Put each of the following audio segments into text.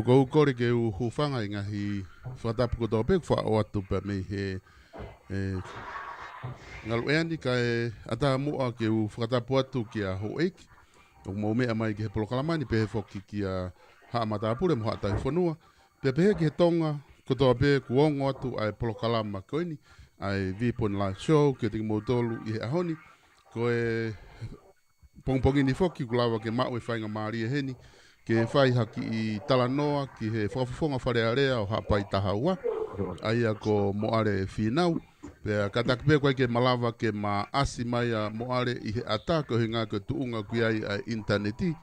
ko kore ke u hufanga inga hi whatapu ko tōpe kwa o atu pa me he ngalu eani ka ata mua ke u whatapu atu ki a ho eiki o mo mea mai ke he polokalamani pe he whoki ki a haa matapure mo haa tahi whanua pe he ke he tonga ko tōpe kuongo atu ai polokalama koini ai Vipon Live Show ke tiki motolu i he ahoni ko e pongpongi ni whoki kulawa ke mau e whainga maari e heni ke whai haki i Talanoa ki he whakafufonga wharearea o hapai tahaua aia ko moare whinau pea katakpe koe ke malawa ke ma asi mai a moare i he ata ko he ngā ko tuunga kui ai a interneti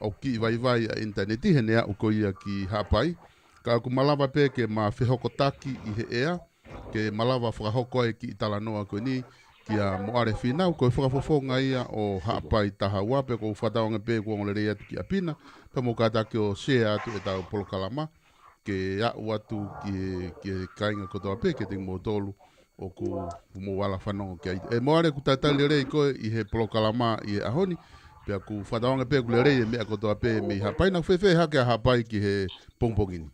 o ki vai a interneti he nea uko ia ki hapai ka ku malawa pe ke ma whihokotaki i he ea ke malawa whakahoko e ki i Talanoa koe ni ki a moare whinau, koe whakafofonga ia o hapai tahaua, pe ko whataonga pe ko ngolere atu ki a pina, pe mo kata ki o share atu e tau polokalama, ke au atu ki kainga kotoa pe, ke ting mo tolu, o ku mo wala whanongo ki ai. E moare ku tatali rei koe i he polokalama i e ahoni, pe ku whataonga pe ku le rei e mea kotoa pe me i hapai, na whewhe hake a hapai ki he pongpongini.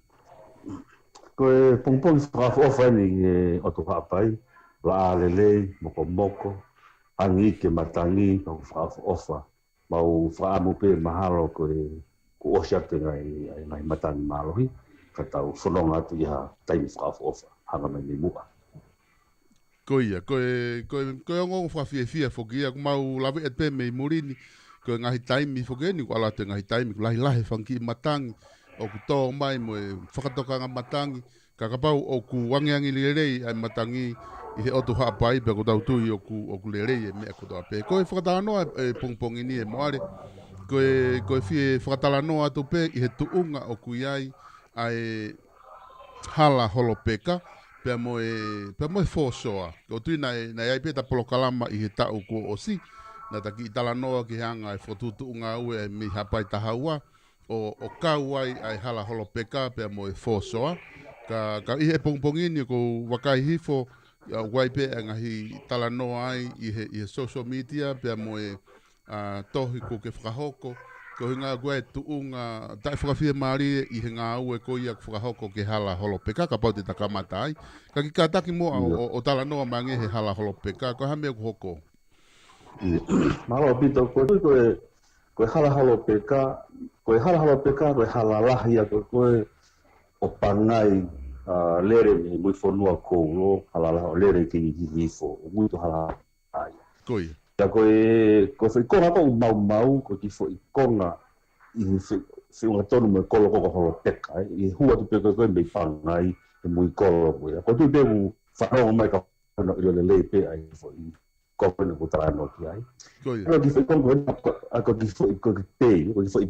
Koe pongpongi whakafofa ni o tu hapai, la lele moko angi ke matangi ko ofa mau faamu pe mahalo ko ku osha te ngai matangi malohi kata sononga tu ya time ofa hanga me mua koia ko ngo fia fogia mau lave et pe me murini ko ngai time fogeni ko ala te ngai time lahi fanki matangi o ku to mai mo fakatoka matangi kakapau o ku wangiangi lirei ai matangi i he otu hapai pe ko tau tui o ku lerei e mea kotoa pe. Ko e whakatalanoa e pongpongini e moare. Ko e fie whakatalanoa atu pe i he tuunga o ku iai ai hala holo peka pe mo e whosoa. Ko tui na iai pe ta polokalama i he tau ko o si. Na taki i talanoa ki hanga e whotutuunga ue e mi hapai tahaua. O kau ai hala holo peka pe mo e whosoa. Ka i he pongpongini ko wakai hifo wai pe ngahi Talanoa ai i he social media pe mo e tohi ko ke whakahoko ko hinga goe tuunga tai whakawhia maari i he ngā ue ko ia whakahoko ke hala holo peka ka pau te takamata ai ka ki ka taki mo o Talanoa mangi he hala holo peka ko hame ku hoko malo pito ko hala holo peka ko hala lahia ko o pangai lere me muy fonua ko lo hala lere ki fo muito hala ai koi ya ko foi kona ko mau ko ki foi kona i se un tono me kolo ko holo peka i hua tu peka ko me pangai e muy kolo ko tu pe fa no mai ka no le pe ai foi ko no ko no ki ai koi ko ki foi kona ko ki foi ko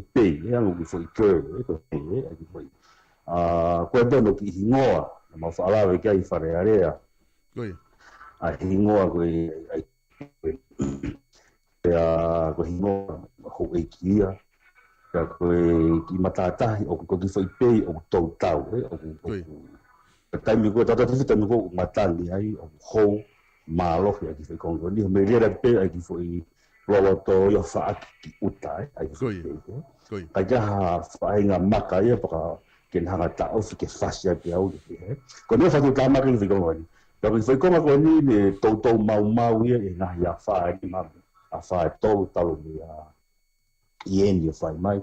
pe ya no ki foi ko ki foi ko e no ki hingoa ma whaalawe ki ai wharearea a hingoa ko ko hingoa ho e kia ko ki matatahi o ko ki whai pei o tau tau o taimi ko tata tawhita mi ko matangi ai o hou mālohi a ki whai kongo ni me rera pei ai ki whai roa to ia whaaki ki uta ai ka jaha whainga maka ia paka ken hanga ta o ke fasia pe au de ko ne fa tu ta ma ri fi ko ni ko fi ko ma ko ni ne to mau ia e na ya fa ki ma a fa to mi a ien fa mai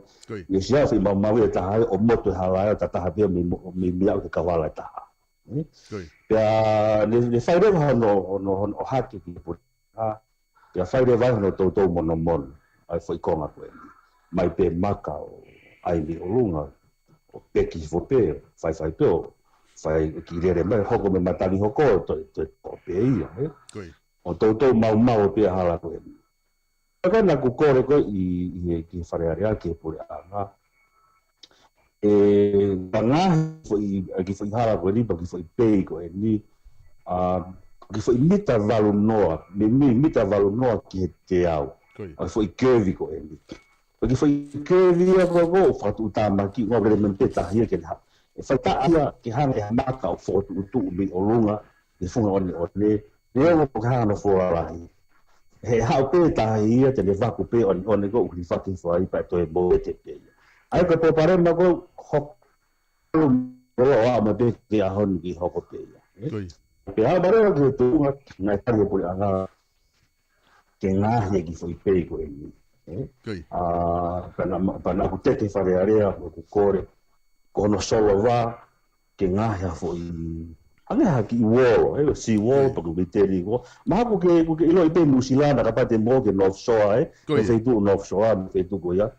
ye sia fi mau ia ta ha o moto hala ta ta pe mi au ke kawala ta ya ne fa re no ha ki pu a ya fa re va no to mon ai foi ko ma ko mai pe maka o ai ni o lunga o peki fope fai to fai ki rere mai hoko me matani hoko to pe ia o to mau pe hala ko ka na ku kore ko i ki farearea ke pure anga banga foi ki foi hala ko ni ki foi pe ko ni ki foi mita valu noa mita valu noa ki te au foi curvy ko ni porque foi que via go fatu tama ki ngo bre men peta hia ke ha e fata ia ke ha e maka o foto tu mi olunga e funga on ne ngo ko ha no fo ala he ha peta hia te le vaku pe on go ki fatu fo ai pa to e bo te pe ai ko prepare ma go Kalau ama be ke ahon ki hoko pe ya. Koi. Pe ha bare ke tu ngai tari puri anga ke ngah ye ki foi pe ko ni. Koi. Pana ku te whare area ku kore kono solo va ke ngah ya foi anga ha ki wall si wall pa ku biteri ko ma ku ke ilo ipe New Zealand ka pa te mo ke North Shore ke fe tu North Shore fe tu ko ya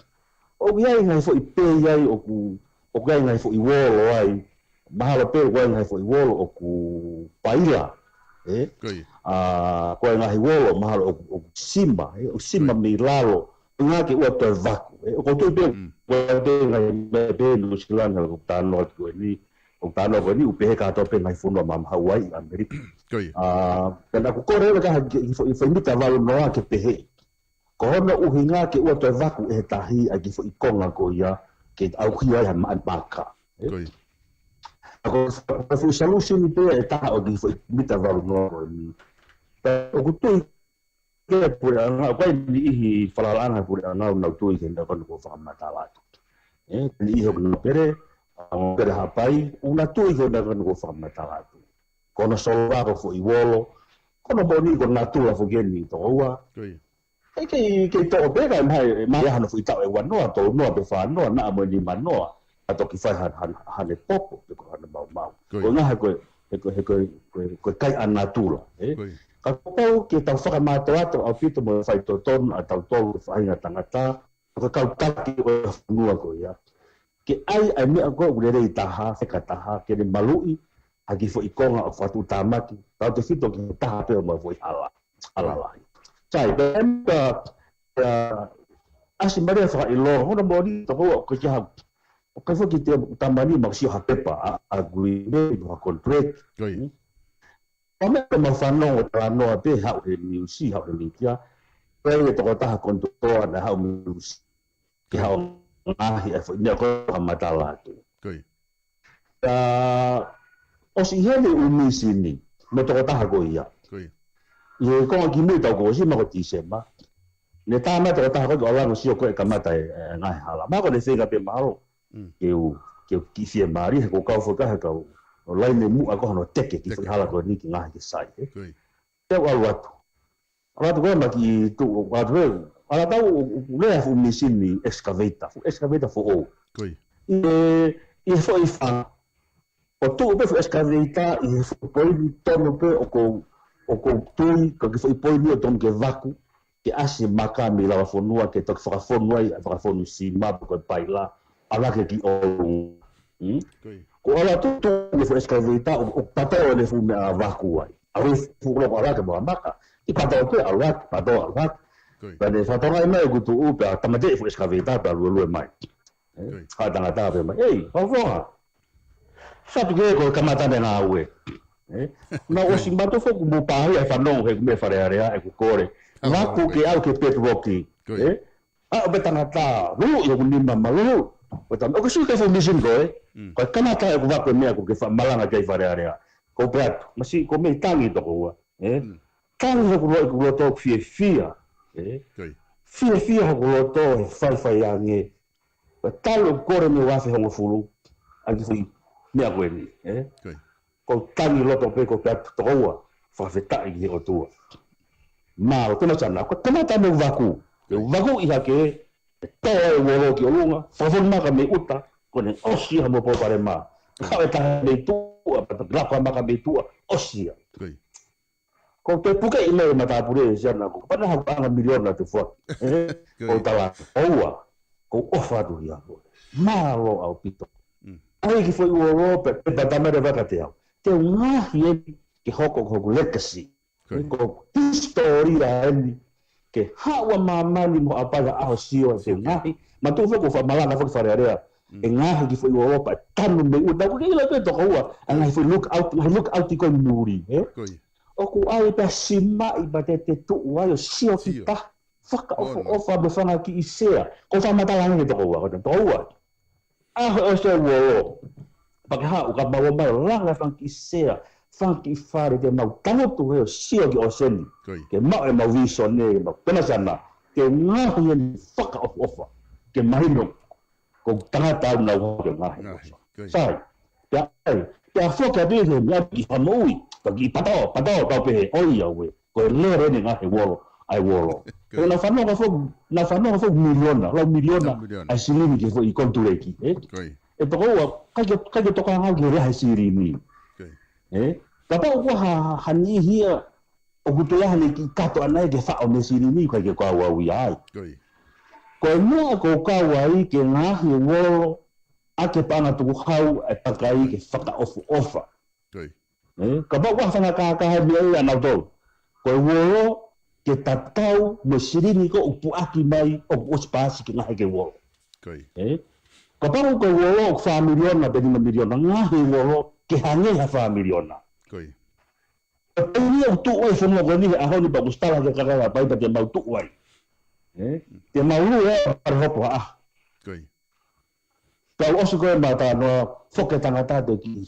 o ya ngai foi pe ya o ku o ga ngai foi wall ai mahalo pe ko ngai foi wall o ku paila ko ngai wall mahalo o simba o simba mi lalo nga ke o to vaku ko to be ko de ngai be New Zealand ko tano ko ni o tano ko ni upe ka to pe ngai funo mam Hawaii America kana ko kore ka fo imita valo no ke pehe ko no uhinga ke o to vaku e tahi a ki fo ikonga ko ya ke au khia ya ma baka ko fo solution pe e ta o ki fo imita valo no ni o ku to ke por ana ko ni falalana por ana no to ke nda ko fa matala ni ho no pere per hapai una tu i hona ko fa matala kono solva ko fo iwolo kono boni ko natura fo geni to wa ke to be ga mai hanu fo ita e wano to no be fa no na mo ni mano ato ki fa han le popo ko han mau ko na ko kai an natura ka ko ke ta fa ma to ato au pito mo fa to ton ata to fa ina tangata ko ka ki no ko ya ke ai me ko ure taha se kataha ke ni malui agi fo ikonga o fatu tamaki ta te fito ke taha pe mo foi ala lai sai bemba asi maria fa ilo hono bodi to ko ja o ka fo ki te tamani maksio ha pepa agreement no contract kame ma fano o trano pe ha o ni si ha o ni tia pe to ta konto na ha o ki ha ahi e fo ni ko matala tu o si hele umi sini no to ta ko ia ye ko ki me to ko si ma ko ti se ma ne ta ma to ta ko ala no si ko e kamata e ngai hala ma ko le se ga pe malo ke ki fie mari ko ka fo ka o lai ne mu a ko no teke ki fo hala ko ni ki ngai ki sai te wa watu ala to ma ki tu wa tu ala tau le fu misini excavator fo o e fo i fa o tu pe fo excavator e fo poi tono pe o ko tui ko fo i poi ni o tom ke vaku ke asi maka mi la fo nua ke to fa fo nua fa fo ni si ma ko paila ala ke ki o ko ala tu le fo excavator o pato le fu me vaku ai a fu ko ala ke maka i pato ko ala pato ala Pade fatonga mai ku tu upa tamate fu excavator pa lu mai. Ka tanga ta pe mai. Ei, fa Sa ke ko kamata na we. Na o simbato fo ku pa ai fa no he me fare area e ku kore. Na ku ke au ke pet roki. A o betanga ta, lu yo ku nimba malu. O ta o ku su ke fo mission go Ko kamata e ku va ko me ku ke fa malanga ke fare area. Ko prato, masi ko me tangi to ko. Tangi ku to fia. Fia ho loto fai ange talo kore me wafe ho fulu angi fui me agweni ko tangi loto pe ko pat toa fa feta i o tua ma o tona sana ko tona ta me vaku i hake to e wolo ki olunga fa fon ma ka me uta ko ne osia mo po pare ma ka ta me tu pa ta ma ka me tu osia ko te puke i le mata pure siana ko pana ha panga milion na te fo ko tala oua ko ofa tu ya malo au pito ai ki foi o pe ta mere va te nga hie ki hoko legacy ko historia ni ke hawa mama ni mo apa a sio te nga ma tu fo ko fa malanga fo fare area e nga ki foi o pa tanu me u da ko ki le to ko wa nga foi look out ko muri o ku ai pa sima I batete tu wa yo sio kita faka ofa be fanga ki isea ko fa matalanga ke to wa ko to wa o se wo pa ha o ka ba wa langa fanga ki isea fanga ki fare de mau tango tu yo sio ki osen ke ma e ma vision ne ma pena sana ke nga ni faka ofa ke mahino ko tanga ta na wa ke nga sai ya foka de ya ki famui ki pato tau pe oi ya we ko le re ni nga he wolo ai wolo ko na fano ka fo miliona ai silimi ke fo I kontuleki e to wa ka to ka nga ge ha silimi papa ko ha ni hia o kutoya hani ki kato anai ke fa o me silimi ko ke kwa wa wi ai ko no ko ka wa I ke nga he wolo ake panga tu hau e pakai ke whaka ofa. Ka bau whanga ka mi ana do. Ko woro ke tatau mo sirini ko upu aki mai o ospasi ke ngahe ke woro. Ka bau ko woro fa miliona be ni miliona ngahe woro ke hange ha fa miliona. Ini o tu oi fono ko ni a honi ba gustala ke kara pai ba te mau tu oi. Te mau lu par hopo Kau osu koe mata no foke tangata de ki.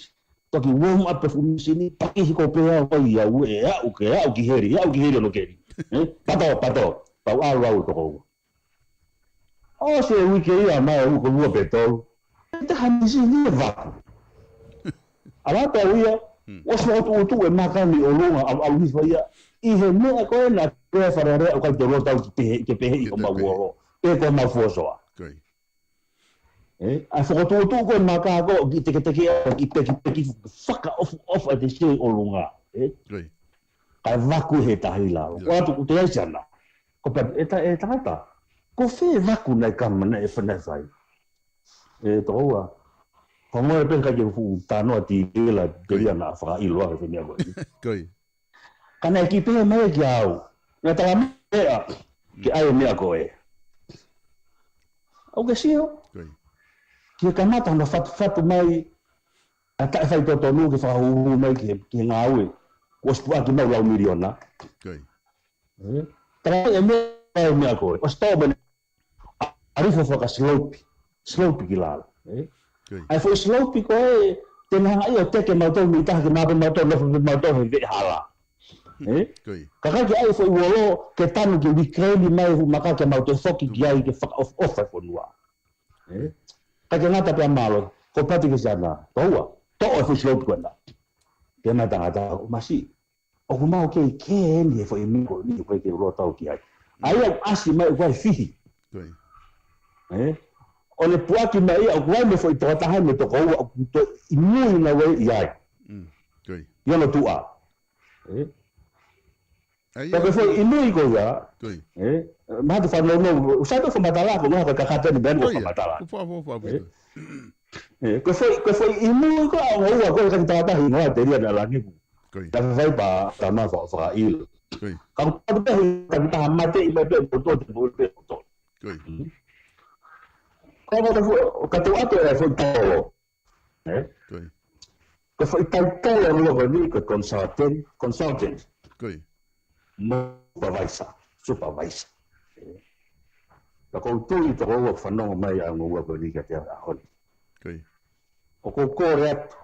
Toki warm up fu sini paki ko pe o ia u e au ki heri no keri. Pato. Pau au to ko. O se wi ke ia mai u ko lu peto. Te hani sini va. Ala ta uia. Osu tu e makani o lunga au ni ia. I he no ko na pe farare o ka te lo tau ke pe o ma woro. E ko ma fosoa. A whakatoto koe maka ko ki teki whaka off a te se o lunga. Kai waku he tahi lao. Ko atu ku te aisana. Ko pe e tangata. Ko whi waku nei kamana e whanai whai. Tohua. Ko ngoe penka ke fu tanoa ti ila peria na whaka iloa ke whenea koe. Kana e ki pe mai ki au. Nga tala mea ki ai mea koe. Au ke sio? Ki kamata na fatu mai a kai fai to nu ki fa hu mai ki ngawe o spua ki mau lau miliona tra e me ko o sto ben arifo fa slope ki la ai fo slope ko te na ai o te ke mau to mi ta ki mau to he hala ka ki ai fo wolo ke tanu ki di kredi mai hu maka ke mau to foki ki ai ke fa off fo nua ka ngata pe malo ko pati ke sana toa to o slope ko na ke na tanga masi o ko mau ke ni fo imi ko ni ko ke ro tau ki ai ai asi mai ko fihi o le puaki mai o ko me fo to ta ha me to ko o to imu na we ai yo no tu a Porque foi inútil já. Mas tu falou não, o certo foi matar lá, não vai cacar no bem, vai matar lá. Por favor. Que foi inútil, o agora que estava aí, não teria lá ni. Tá vai para mais para il. Kalau tu dah kita mati ibu betul. Kalau tu kata apa ya foi tolo. Que foi tolo logo ni que consultant. Supervisor. Kalau tu itu orang fanong mai ang orang beri kata ahon. O ko correto.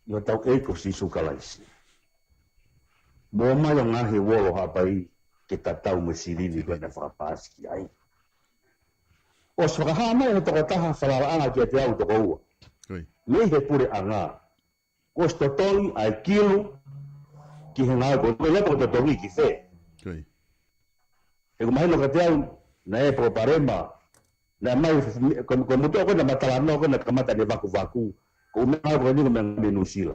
Yo tau si sukalais. Bo mai ang ahi wolo hapai kita tahu mesilini ko na frapas ki ai. O swaha mai to kata falala ki ate au to ko. Ni he pure anga. Costo toi ai kilo ki hanga ko le ko to wi ki fe. E ko mai no ka tau na e pro parema na mai ko mo to ko na matala no ko na kamata de vaku ko me ko ni ko me menusila.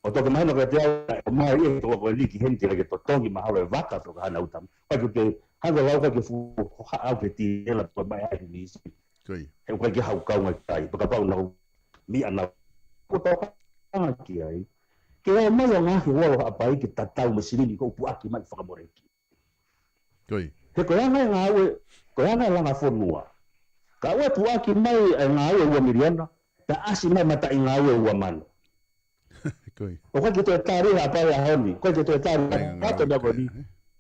O to ko mai no ka tau mai e to ko ni ki hente le to tongi ma halo vaka to ka na utam. Pa ko te hanga la ka ke fu ha ke ti ela to mai ai ni si. E ko ki hau ka ngai tai pa ka na mi ana ko to ka ki ai. Ke o mai o ngahi wolo apa i ki tatau masini ko upu aki mai whakamoreki. He ko yana ngawe, ko yana langa whonua. Ka ua pu aki mai ngawe ua miliona, ta asi mai mata i ngawe ua mano. O kai ki te tari hapa i ahoni, kai ki te tari hapa i ahoni,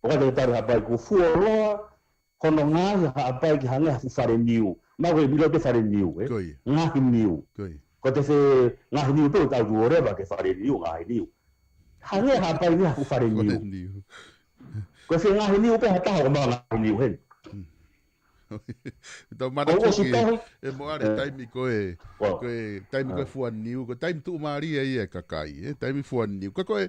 o kai ki te tari hapa i ku fuoloa, kono ngahi hapa i ki hange hafu whare niu. Mau e bilo te whare niu, ngahi niu. Ko te whe ngahi niu tō tau tuoreba ke whare niu, ngahi niu. Hange hapai ni haku whare niu. Ko whe ngahi niu pe hataha o maa ngahi niu hen. Tau mana tuki e moare taimi koe taimi koe fuaniu ko taimi tu maria ia kakai taimi fuaniu koe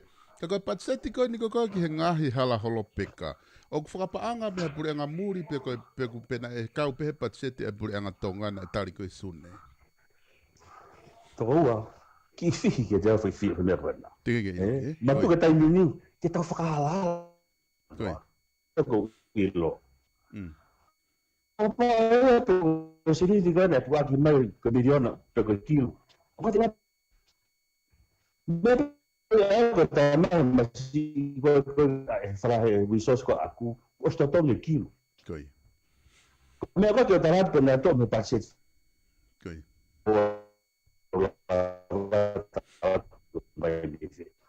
patseti koe ni koe ki he ngahi hala holo peka o whakapaanga me pure anga muri pe koe pena e kau pe he patseti e pure anga tongana e tari koe sune Toa ki fihi ke te awhi fihi me rena ma tu ke taimi ni te tau whakahala koe ilo apa pe sini di kana tu aki mai ke miliona pe ke kilo apa te me pe ta mai masi ko fra resource ko aku o sta tome kilo koi me ko te tarat pe na to me paset koi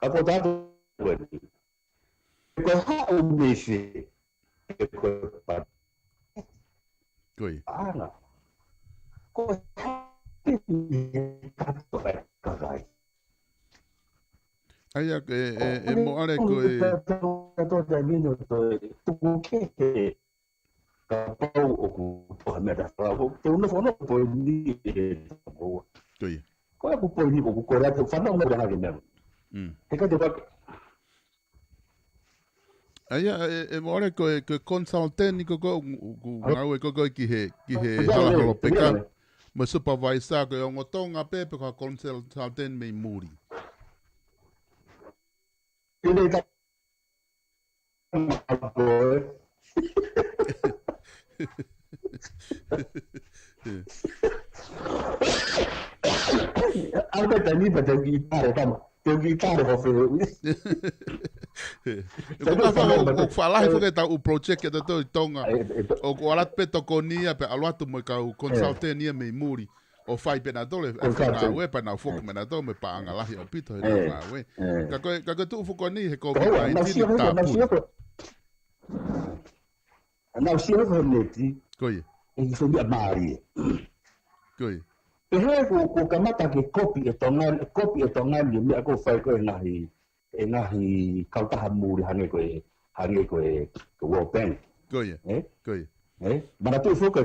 ako tato ko ha o me se ko pa Koi. Ana. Ko Aia e moare koe to te mino to ke ka pau o ku to me da fra ko te uno fono po ni Koi. Ko ku po ni ko ko ra te fana mo da me. Te ka te ba Aia e moare koe consultant ni koko ngau e koko ki he hala holo peka ma supervisor koe o ngotonga pepe ka consultant me muri. Ele tá Algo tani pa te guitarra tama. Te guitarra ho fe. O falar foi que o project que do tonga o alat peto konia pe aluatu mo ka o consultant ni me muri o fai penadole a we pa na foco menadole me pa anga lahi o pito na we ka tu foco ni he ko vai ta na si ho neti koi e so dia mari koi e he ko kamata ke copy e tonga ni me ko fai ko ngahi kauta muri hange ko World Bank koi koi mana tu foco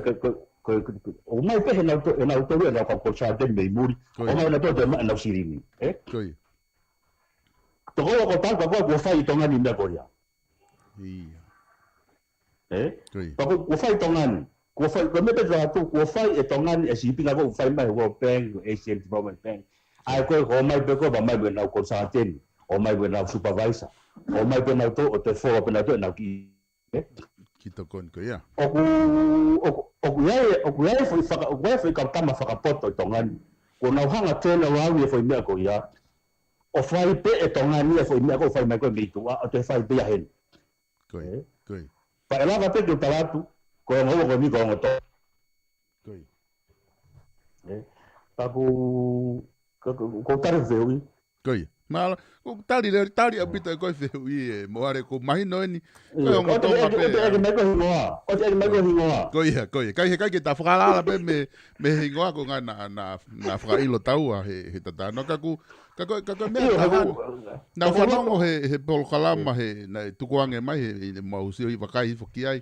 o mai pe na to na ko cha de me muri o mai na to de na sirini koi to ko ta ko fai tonga ni me ko ya koi ko fai tonga ni ko fai ko me pe to ko fai e tonga ni e si pinga ko fai mai World Bank Asian Development Bank ai ko mai pe ko ba mai na ko sa ten o mai na supervisor o mai pe na to o te fo pe na to na ki Kito kon ko ya. O foi ka tama whakapoto tongani. Ko nau hanga tēnā wāwi e foi mea ko ia. O whai pe e tongani e foi mea ko whai mai koe mitua, o te whai bea hen. Koi. Pa e lava pe ki taratu, ko e ngau ko mi ko ngoto. Koi. Ko tare veui. Koi. Mala, ko tari a pita ko veui e moare ko mahino ni. O te e me ko hingoa. O te e me ko hingoa. Koi. Kai ke ta whakalala pe me hingoa ko ngā na whakailo taua he tatano. Kako mea tahana. Na whanongo he polokalama he tukuange mai he mausio i wakai whaki ai.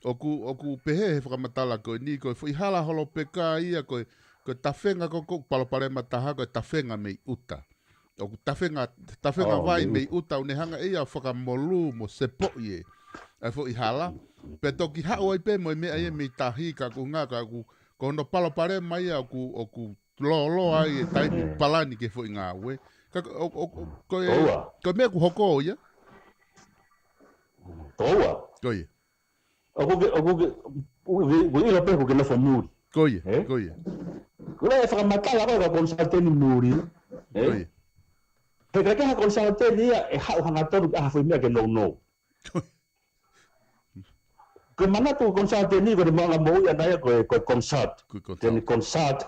Oku pehe he whakamatala koe ni koe i hala holo peka ia koe tawhenga ko palopare mataha koe tawhenga mei uta. O tawhenga vai mei uta o ne hanga ia whakamolu mo sepo ie. Ai fo i hala. Pe toki hao ai pe mo i mea ia mei tahi ka ku ngā ka ku kono palopare mai ia o ku lo ai e taimi palani ke fo i ngā ue. Koe mea ku hoko o ia? Toa. Koe. O ilo pe ko ke na fo muri. Koe. Kula e whakamatala koe ka konsalteni muri. Koe. Pe ka ha konsalteni ia e hao hanga toru ka hafo mea ke no. Ko mana tu konsalteni ko de mga mo ia na ia ko consult. Teni consult.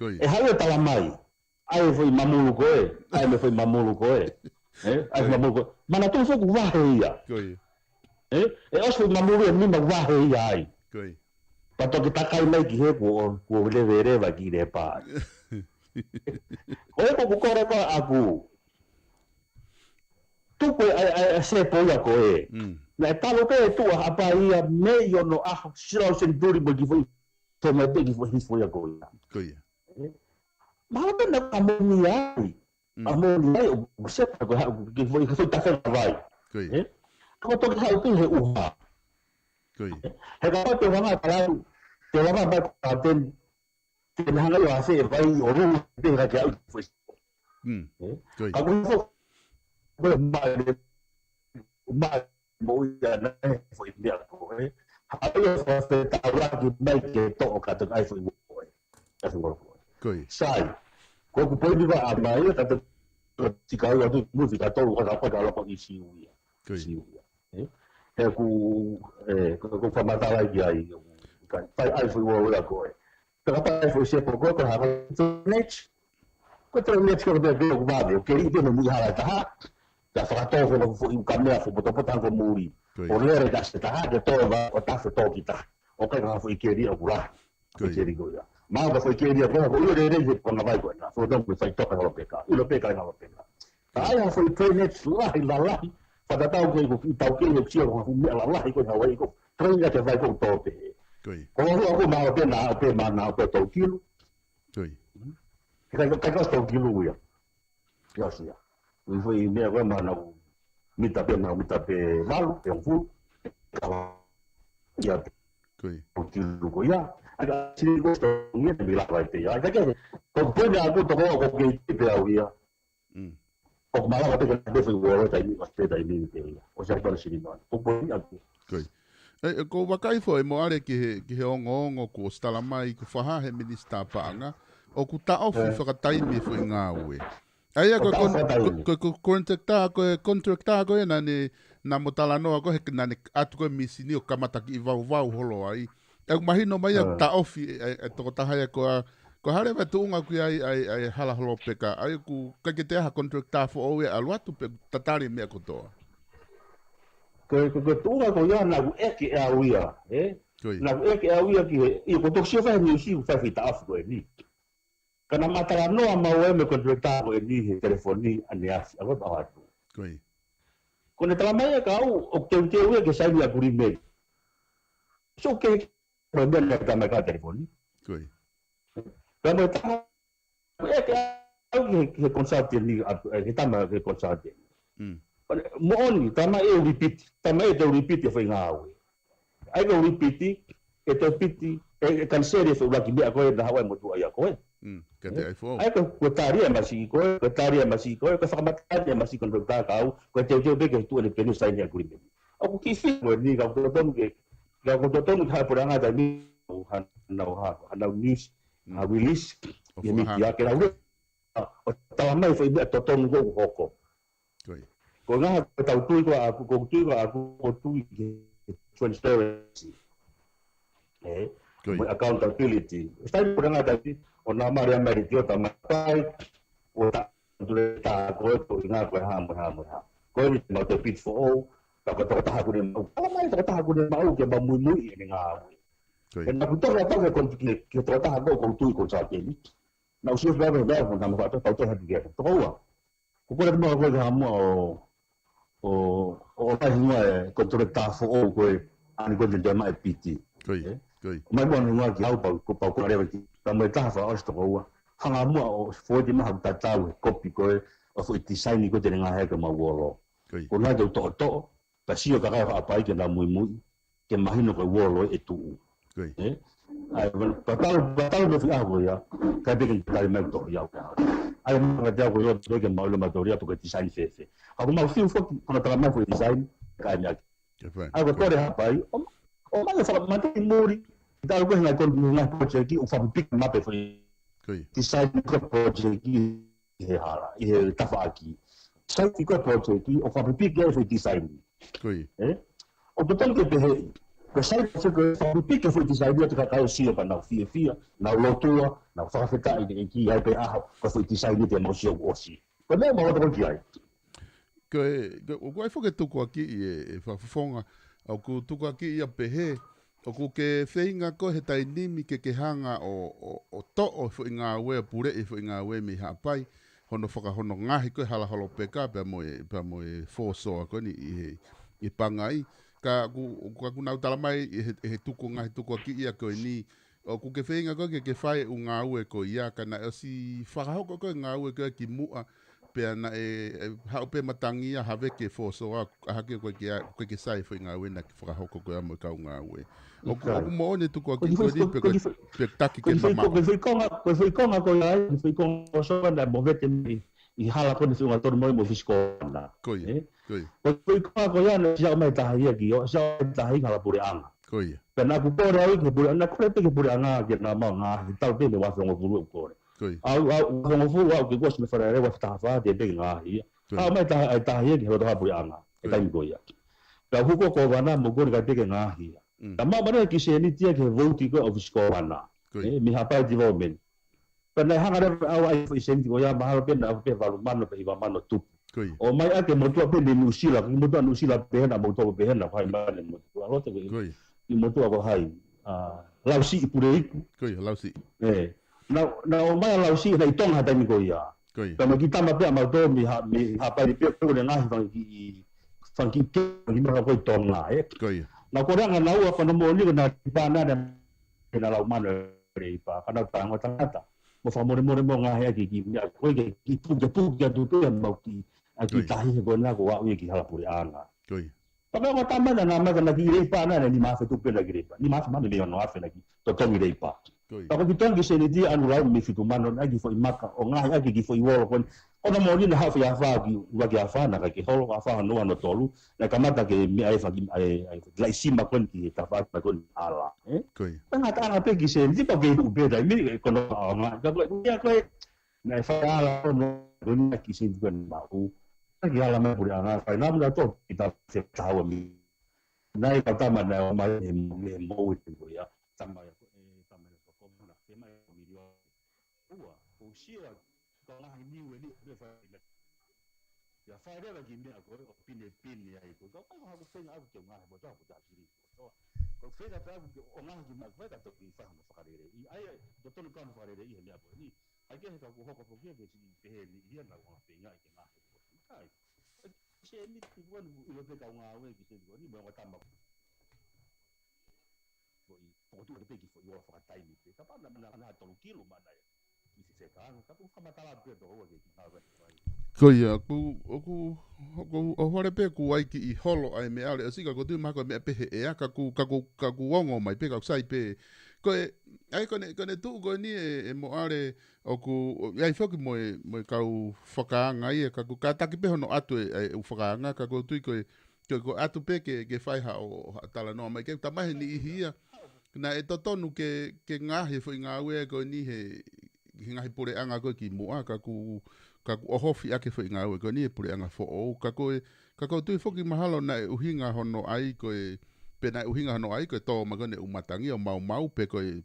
E hao e tala mai. Ai foi mamulu koe. Ai me foi mamulu koe. Ai mamulu koe. Mana tu fo ku wahe ia. Koe. E os foi mamulu e mima wahe ia ai. Koe. Pato ki takai mai ki he ko leve va ki re pa. Ko e ko kore ko aku. Tu ko ai se po ya ko e. Na talo pe tu apa ia me yo no a silo sen duri mo ki foi to me pe ki foi ya ko ya. Ko ia. Ma ba na amonia. Amonia o se pa ko ki foi ta fa vai. Ko ia. Ko to ka ku he uha. Ko ia. He ka te wanga para te wanga ba ka ten te hanga yo ase vai o ru te ka ka foi. Ko ia. Ka ku fo ba ma mo ya na foi dia ko Hayo fa fe ta ra ki mai ke to ka te ai foi ko. Ka foi ko. Koi. Sai. Ko ku poi ba a mai ka te ti ka yo tu musica to ko ka ka la ko i si u ya. Koi. He ku fa mata la ya i. Ka pai ai foi wo la ko. Ka pai foi se po ko ha to net. Ko to net ko de ko ba de ke i de mo ha la ta. Ka fa to ko fu i ka me fu po to ko muri. O lere da se ta de to va o ta to kita. O ka ka foi ke ri o la. Ke ri go ya. Ma ka foi ke ri ko o le re ko na vai ko na. Fo don ko sai to ka lo peka. U lo peka na lo peka. Ai ha foi trainet la la. Fa da tau ke ko tau ke yo chio ko me la la ko na vai ko. Treina ke vai ko to pe. Koi. Ko ko ma o pe na pe ma na ko to kilo. Koi. Ka ka to kilo ya. Ya sia. Foi me ko ma na mita pe malu pe un fu ya Koi. kilo ko ya aga si ko to ni te bila vai te ya ka ko po na ko to ko ke pe au ya o mala ko te ke fu wo ta ni ko ta ni te ya o sa pa si ni no ko po ya Koi. Ko wakai fo e moare ki he ongo ko stala mai ko faha he minista paanga o ku ta ofi whakatai me fo ngā ue. Aia ko contracta ko na ni na motala no ko he na ni atu ko misini o kamataki i vau holo ai. E mahino mai ta ofi e to tahaya ko hare va tunga ku ai hala holo peka ai ku ka ke te ha contracta fo o e aluatu pe tatari me ko to. Ko tunga ko ya na ku e auia na ku e auia ki i ko to si fa ni si fa fita af ko ni. Kana matala noa mau me contracta ko ni he telefoni ani asi ako ba atu. Koi. Kone tala mai ka o te ue ke sai a kuri me. So ke ko ben na ka ka telefoni. Koi. Ka mo ta e ke au ke consultant ni ke tama ke consultant. Mo oni tama e repeat, tama e te repeat e foi ngawe. Ai go repeat e te piti e kan serie so laki be ko da hawa mo tu ai ko. Ka te ai fo. Ai ko taria masiko, ko whakamataria masiko no tākau, ko te be ke tu le penu sai ni agreement. O ki fi mo ni ka ko tonu ke, ka ko tonu ka puranga da ni na news, a release, ye mi ya ke la o ta mai foi be to tonu go hoko. Koi. Ko nga ko tau tu ko tu ke transparency. Accountability. Stai puranga da o na mare mare tio ta mai o ta dure ta ko to ina ko ha ko ni no te pit fo ta ko ta ko ni ma mai ta ko ni ma o ke ba mu ni nga e na ko to ta ko ke to ta ko tu ko sa ke ni na usi ba ba ko na ma ta to ha ke to wa ko ko ma ko ha mo o ta ni ko to ta fo o ko ani ko de ma piti Koi. Mai bon nga ki au pa ko re ki ta mai ta fa osto ko hanga mo o fo di ma ta ta we copy ko o fo ti sai ni ko te nga he ka ma wolo ko na de to ta si o ka ga pa ke na muy ke imagino ko wolo e tu ai pa no fi avo ya ka be ke ta me to ya ka ai mo ga ja ko yo ke ma lo ma to ya to ke ti sai fe a ko ma fi fo ko na ta ma fo ti sai ka nya ai ko to re pa o ma fa ma te muri da ko na ko na project o fa pick map foi ti sai ko project he hala he tafa aqui sai ko project o fa pick ge foi ti sai o to tanto que ko sai ko fa pick foi ti sai to ka si pa na fia na lotua na fa feta i ki ai pe a ko foi ti sai te mo si o si ko me mo to ki ai ko fo que tu ko aqui e fa fonga o ku tuku aki ia pehe, o ku ke whainga ko he tainimi ke hanga o to'o fo i ngā wea pure i fo i ngā wea mi hapai, hono whakahono ngahi koe hala halo peka, pia mo e whosoa koe ni i pangai, ka ku nau tala mai he tuku ngai tuku ki ia ko ni o ku ke whenga ko ke whai u ngā ue ko ia kana o si whakahoko ko ngā ue ko ki mua pe na hau pe matangi a have ke foso a hake ko ke sai foi ngā ue na ki whakahoko ko amo ka ngā ue o ku mo ne tuku ki ko ni pe taki ke mama ko foi konga ko ia foi konga so na mo vete I hala ko ni sunga todo mo mo fisko na koi ko ko ya no ya mai ta ia ki o sa ta hi hala pure anga koi pena ku ko ra ke pure na ko pe ke pure anga ke na ma nga ta pe me wa so ngo puru ko koi au ngo fu wa ke ko me fa re wa ta fa de be nga hi mai ta hi ke ho ta pure anga ta mi ko ya ka hu ko wa na mo ko ga te ke nga hi ta ma ba ki se ni tia ke voti ko of fisko na mi ha pa development Pernah hanga au ai foi senti ko ya mahalo pena pe valu mano pe iwa mano tu. O mai ake motua pe ni Nusila, ki motua Nusila pe na motua pe na kai mane motua. Rote ko. Ki motua ko hai. Lausi pure iku. Lausi. Na o mai lausi na itonga ta mi ko ya. Kama kita ma pe ma do mi ha pa ni pe ko na fan ki ke ni ma ko itonga Na ko ranga na u pa no mo ni na pa na na lau mano re pa kana tango tangata. Mo fa mo nga he ki ya ko ki pu ya tu mo ki aki tahi ko na ko wa ki hala puri anga pa mo tama na ma na ki re pa na ni ma fa tu pe na ki pa ni ma fa ma me no afa na ki to to mi re pa pa ko ki tongi se ni di anu ra mi fitu mano na ki fo imaka o nga ya ki fo iwo ko ona mo ni na ha fa ya fa ki wa ki afa na ki holo afa no ano tolu na kamata ke mi ai fa ki ai lai sima kon ki ta fa kon ala Tanga tanga pe ki se ndi pa ke u pe dai mi ko no nga ka ko ya ko na fa ala no ni ki se ndi ba u ki ala me puri anga fa na mna to kita se tawa mi na ka ta ma na ma mo ko ya tama ya tama ya ko na se ma mi dio o sia ko na ni we ni fa ya fa re ba ki mi ko pine ya ko ko ha ko fe na ko nga bo ta ko ta siri ko fe da ta o nga ki ma fa da to ki fa mo fa re I ai do to no kan fa re I me apo ni ai ke ka ko ko ke ke si pe ni ia na ko pe nga ki nga ai se ni ti bon I pe ka nga we ki se ni mo ta ma ko I ko tu pe ki fo yo fa tai ni pe ka pa na to kilo ma na ki se ka ka tu fa ma ta la pe do o ki na we Koia, ku hore pe ku ai ki I holo ai me ale, asika ko tu mako me pehe e aka ku wongo mai pe ka sai pe. Koe, ai kone tu ko ni e mo ale o ku, ai foki mo kau whakaanga I e ka ku kataki pe hono atu e whakaanga, ka ku tui koe atu pe ke whai ha o tala noa mai, ke tamahe ni ihia, na e totonu ke ngahi fo I ngā ue ko ni he ngahi pore anga koe ki mua, ka ku ohofi ake fo ngā ue ko ni e pure anga fo o ka koe tui foki mahalo na e uhinga hono ai koe pe na uhinga hono ai koe tō magone umatangi o mau pe koe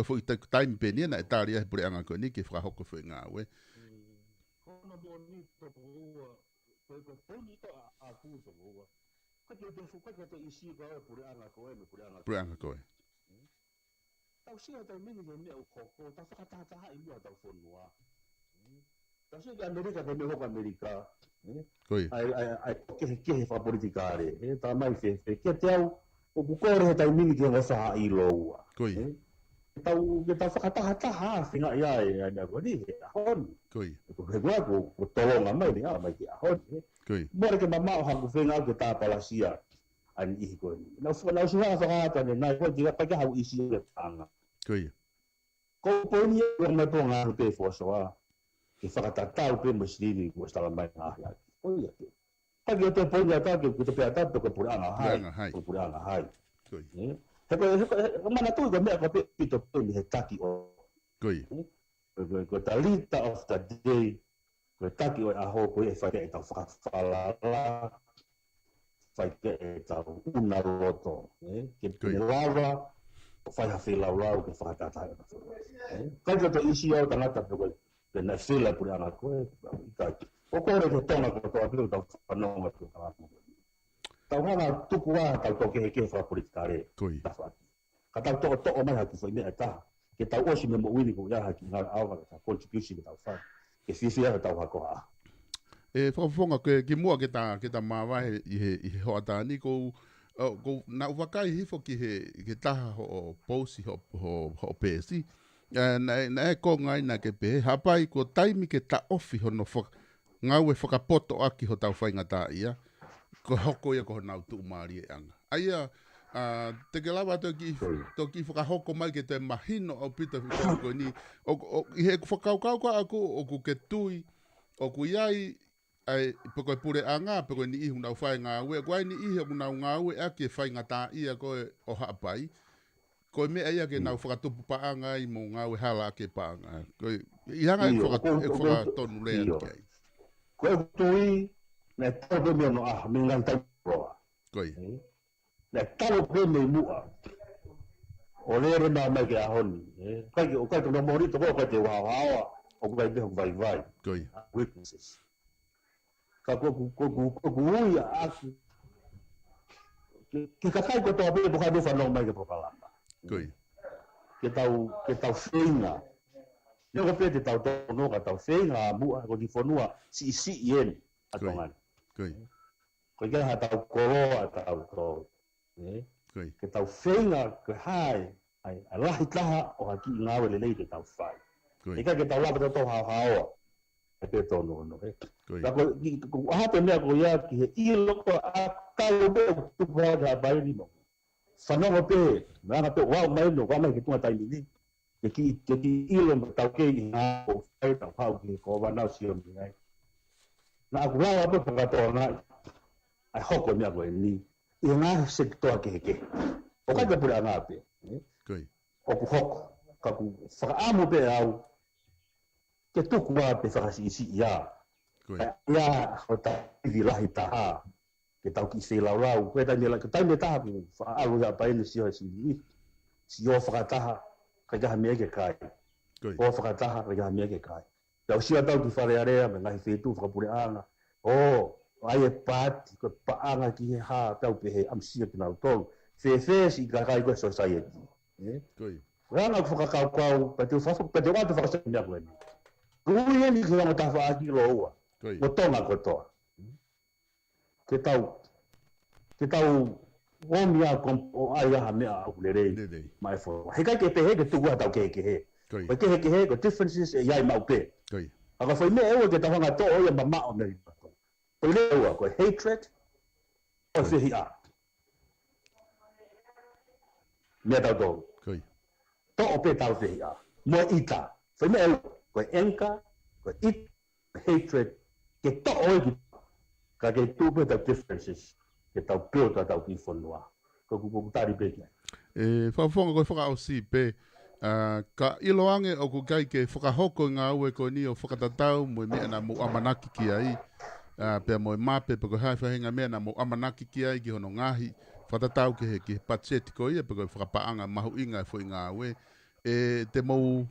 fo I taimi pe nia na e tāria e pure anga ko ni ke whakahoko fo ngā ue Kono mo ni to ua koe poni to a kuso ua koe to isi koe pure anga koe me pure anga koe Tau sia tau mingi me o koko ta whakatataha I mua tau whonua Tau sia ki Amerika te me hoka Amerika ai kehe wha politikare ta mai whewhe kia te au o kukore he tau mingi ke wasaha I loa tau whakatataha whinga ia e ania ko ni he ahon he kua ko tolonga mai ni mai ke ahon mora ke mamao hangu whenga ke tā palasia ani ihi ko ni na usiwanga whakata ne nai koe tika pake hau isi e tanga ko poni e mai po ngā te whosoa ke whakatatau pe masini ko stala mai ngā hea koe ke pake te poni ata ke te pea tato ke pura anga hai pura anga hai he mana tui ko mea ko pe pito poni he taki o ko ta lita of the day ko taki o aho ko e whake e tau whakawhalala whake e tau una roto ke pene lava whai ha whilau ke whakatatai kai ko to isi au tangata ko ke na whila puri anga koe o kore ke tonga ko to apiru tau whanonga tu tau hanga tuku wa tau toke he ke whapolitikare ka tau toko toko mai haki whai mea taha ke tau osi me mo uini ko ia haki ngā awa ka contribution ke tau whai ke whiwhia ka tau hako haa whakafonga ke mua ke ta mawahe I he hoatani ko ko na wakai hifo ki he taha ho posi ho pesi. Na e ko ngai na ke pe hapai ko taimi ke ta ofi ho no ngau e whakapoto aki ho tau whaingata ia. Ko hoko ia ko nau tu maari e anga. Aia, te ke lawa to ki whakahoko mai ke te mahino au pita whiko ni. I he whakaukau ka aku o ku ke tui, o ku iai, ai poko e pure anga, poko ni ihu nau whai ngā ue. Koai ni ihu nau ngā ue aki e whaingata ia koe o haapai. Koe mea ia ke nau whakatupu paanga i mo ngā ue hala ake paanga. Koe, i hanga e whakatonu lea ni kei. Koe tui, na talo me no me ngantai roa. Koe. Na talo pe me mua. O lere na me ke ahoni. Kai o kai no mori to ko te wa wa o kai be vai. Koe. Witnesses. Ka ko ia aku. Ke kai ko to be bo kai do fa no mai ke propaganda. Koe. Ke tau feinga. Yo ko pe te tau no ka tau feinga mua ko di fonua si ien atongan. Koe. Ko ia ha tau koroa tau to. Koe. Ke tau whenga ke hai, ai lahi taha o haki i ngāwe le lei te tau whai. Koe. Eka ke tau lapa tau hao haoa, e pe tonu ono. Koe. Ko ahate mea ko ia ki he i loko a tau me o tupu hao ka bai rimo. Whanonga pe, me anga pe wau mai no, wau mai ke tunga taimi ni. Ke ki i loko tau ke i ngā o whai tau hao ki ko wanau si o mi ngai. Na aku lawa pe whakatoa ngai, ai hoko mea ko e ni. I ngā sektoa ke heke. O kai ka pura ngā pe. Koe. O ku hoko. Ka ku whakaamu pe au. Ke tuku wā pe whakasi isi ia. Koe. Ia o ta iwi lahi taha. Ke tau ki se lau lau. Koe taime la, ke taime taha pu. Whakaamu ia paene si hoi si ni. Si o whakataha. Kai kaha mea ke kai. Koe. O whakataha. Kai kaha mea ke kai. Tau sia tau ki wharearea me ngahi whetu whakapure anga. Ai e pāti, ko paanga ki he hā tau pe he amsia ki nau tolu. Whewhe si ka kai koe society. Koe. Ranga ku whakakau kau, pa te watu whakasau mea koe ni. Rui e ni ki wanga ta whaaki lo ua. Koe. Ko tonga ko toa. Ke tau o ai aha mea au le rei. Mai fo. He kai ke pe he ke tukua tau ke he. Koe. Koe ke he ko differences e iai mau pe. Koe. Aka whai mea ewa ke ta wanga to o ia mamao mea. Koe lewa, koe hatred, o whihi a. Mea tau tō. Koe. Tō o pē tau whihi a. Moe ita. Whai mea ewa, koe enka, koe it, hatred, ke tō o eki. Ka ke tūpe tau differences, ke tau pēo tau ki whanua. Koe kuku tari pē kia. Whawhonga koe whaka o si pē. Ka iloange o ku kai ke whakahoko ngā ue ko ni o whakatatau mo mea na mo amanaki ki ai. Pea moe mape pe ko hai whahinga mea na mo amanaki ki ai ki hono ngahi whatatau ke he ki patseti ko ia pe ko whakapaanga mahu inga e fwoi ngā ue. Te mou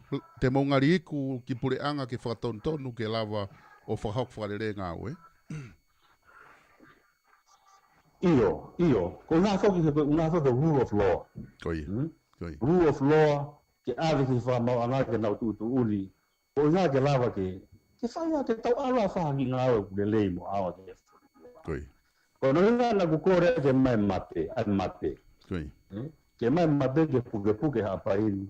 ngari iku ki pure anga ke whakatontonu ke lava o whakahok whakarere ngā ue. Iyo. Ko ngā whoki rule of law. Koi. Rule of law ke awe ki whamau anga ke nau tūtu uri. Ko ngā ke lava ke whaia te tau ara whahaki ngā ue kule lei mo awa te Koi. Ko ngā na kukore ke mai mate, ai mate. Koi. Ke mai mate ke puke hapa ini,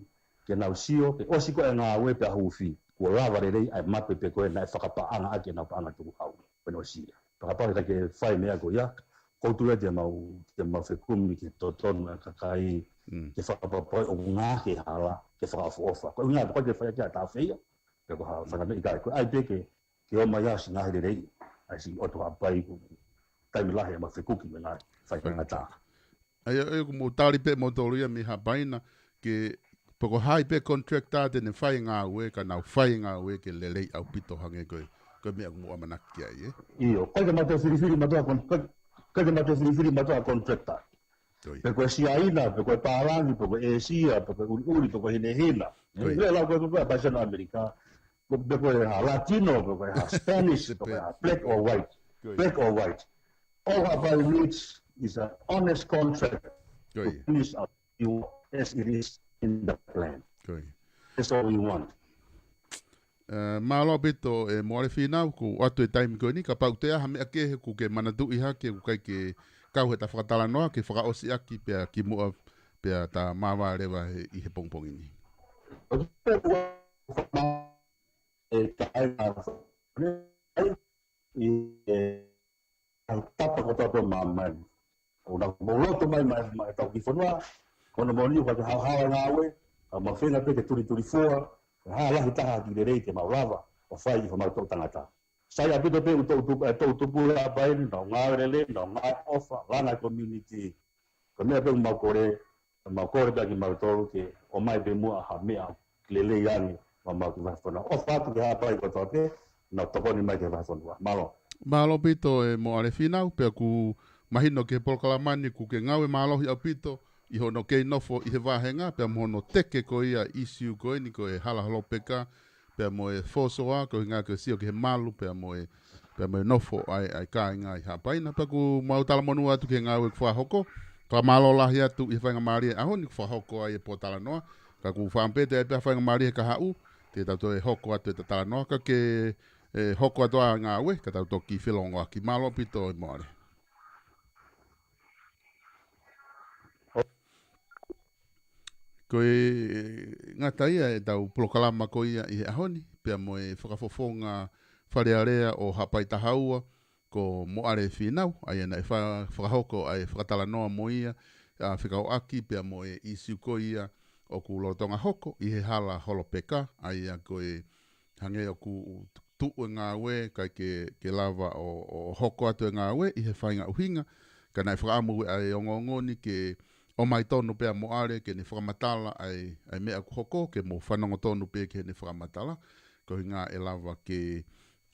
ke nau sio, ke osi ko e ngā ue pe ahuwhi. Kua rawa rei ai mate pe koe nai whakapaanga ake nau paanga tuku hau. Peno sia. Whakapaanga ke whai mea ko ia, koutura te mau whekumi ke totonu a kakai, ke whakapapoi o ngā ke hala, ke whakafofa. Ko ngā koe ke whai kia tā whia. Pe ko ha whaname i kai, ko ai peke ke o mai asi ngahi rei, ai si oto hapai ku taimi lahi ma whikuki me ngai, whai ngata. Ai ko mo tari pe mo tolu ia mi hapaina, ke poko hai pe contracta te ne whai ngā ue, ka nau whai ngā ue ke lelei au pito hange koe, koe mea mo amanaki ai, Iyo, koe ke mate whiriwhiri matua contracta. Pe koe siaina, pe koe pārangi, pe koe Asia, pe koe uri, pe koe hinehina. Lea lau koe paisano Amerika, pe koe Latino, pe koe Spanish, pe koe black or white. Black or white. All our needs is an honest contract to finish our you as it is in the plan. That's all we want. Malo bito e moare fina ku atu e taimi ko ni ka pau te aha mea ke ku ke manatu iha ke ku kai ke kau he ta whakatala noa ke whakaosi aki pia ki mua pia ta mawa rewa i he pongpong ini. Tapa ko tapa mamai. Ona moloto mai tau ki whanua. Kona moni o ka hawa ngāwe. Ma whenga pe ke turi fua. Ha lahi taha ki le rei te maulawa. O whai i whamau tangata. Sai a pito pe u tau tupu la pai. No ngāwerele, no ngā ofa. Lana community. Ka mea pe u maukore. Maukore pe ki mautoro ke. O mai pe mua ha mea. Lele yani. Ma mau ki whanua. O whatu ki ha pai ko tote. Na tokoni mai ke whanua. Malo. Malo pito e mo ale finau. Pea ku mahino ke polkalamani ku ke ngawe malohi au pito. I hono kei nofo i he wāhenga, pia mohono teke ko ia isiu ko ni ko e hala halopeka, pia mo e fosoa, ko ngā ko sio ke he malu, pia mo e nofo ai ka ngā i hapaina, pia ku mautala monu atu ke ngāwe ku whahoko, ka malo lahi atu i whainga maria, aho ni ku whahoko ai e potala noa, ka ku whampete e pia whainga maria ka hau, te tauto e hoko atu e tatala noa, ka ke hoko atu a ngāwe, ka tauto ki whilongo aki malo pito i moare. Ko ngā taia e tau prokalama ko ia i he ahoni, pia mo e whakafofonga wharearea o hapai tahaua, ko mo are whinau, ai ana e whakahoko ai whakatala noa mo ia, a whikau aki, pia mo e isiu ko ia o ku lotonga hoko, i he hala holopeka, ai a ko e hange o ku tuu e ngā we, kai ke lava o hoko atu e ngā we, i he whainga uhinga, ka nai whakaamu ai ongongoni ke o mai tonu pea mo are ke ni whakamatala ai mea ku hoko ke mo whanongo tonu pea ke ni whakamatala ko ngā e lava ke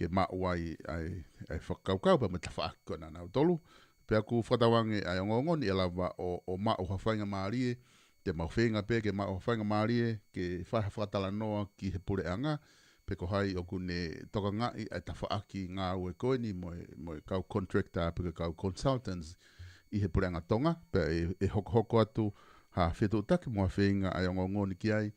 mauai ai whakaukau pea me ta whaako na nau tolu pea ku whatawange ai ongongoni e lava o mau hawhainga maarie te mau whenga pea ke mau hawhainga maarie ke whakatala noa ki he pure anga pe ko hai o kune toka ngai ai ta whaaki ngā ue koe ni mo e kau contractor pe kau consultants i he purenga tonga, pe e hoko atu ha whetu take mua whenga ai o ngoni ki ai,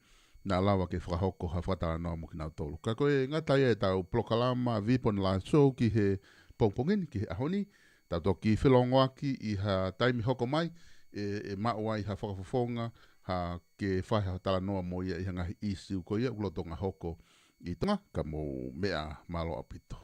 nā lawa ke whakahoko ha whatara noa mo ki nau tolu. Ka koe ngatai e tau Plokalama, Vipon la show ki he pongpongini, ki he ahoni, tau toki whilongo aki i ha taimi hoko mai, e mau ai ha whakafofonga, ha ke whai ha tala noa mo ia i hangahi isiu ko ia, ulotonga hoko i tonga, ka mo mea malo apito.